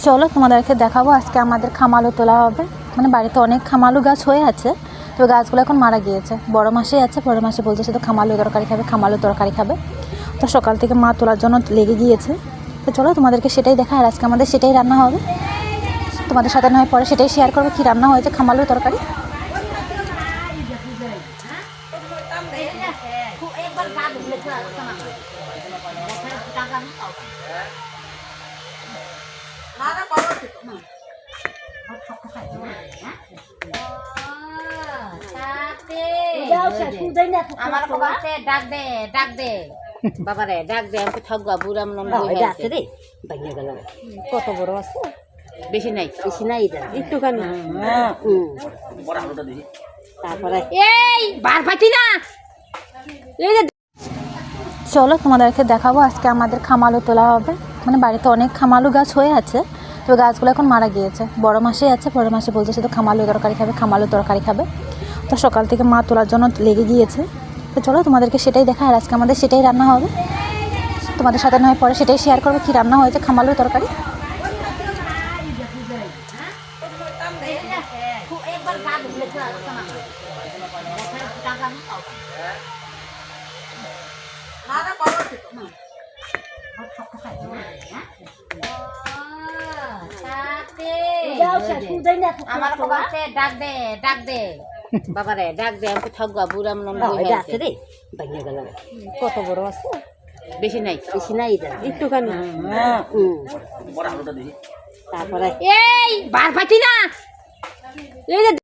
চলো তোমাদেরকে দেখাবো আজকে আমাদের খামালু তোলা হবে। মানে বাড়িতে অনেক খামালু গাছ হয়ে আছে, তো গাছগুলো এখন মারা গিয়েছে। বড় মাসেই আছে, বড় মাসে বলছে শুধু খামালু তরকারি খাবে, খামালু তরকারি খাবে। তো সকাল থেকে মা তোলার জন্য লেগে গিয়েছে। তো চলো তোমাদেরকে সেটাই দেখায়, আর আজকে আমাদের সেটাই রান্না হবে। তোমাদের সাথে নয় পরে সেটাই শেয়ার করবো কী রান্না হয়েছে খামালু তরকারি। আমার বাবাকে ডাক দে বাবারে ডাক দে, আমি থাকবো বুড়াম আছে রে বাইরে গেল। কত বড় আছে? বেশি নাই একটুখানি। তারপরে এই বার পাইছি না। এই যে চলো তোমাদেরকে দেখাবো আজকে আমাদের খামালু তোলা হবে। মানে বাড়িতে অনেক খামালু গাছ হয়ে আছে, তো গাছগুলো এখন মারা গিয়েছে। বড় মাসেই আছে, বড় মাসে বলছে শুধু খামালু তরকারি খাবে, খামালু তরকারি খাবে। তো সকাল থেকে মা তোলার জন্য লেগে গিয়েছে। তো চলো তোমাদেরকে সেটাই দেখায়, আর আজকে আমাদের সেটাই রান্না হবে। তোমাদের সাথে নয় পরে সেটাই শেয়ার করবো কী রান্না হয়েছে খামালু তরকারি। আমার বাবাকে ডাক দে বাবারে ডাক দে, আমি থাকবো বুড়াম আছে রে বাইরে গেল। কত বড় আছে? বেশি নাই একটুখানি। তারপরে এই বার পাইছি না। এই যে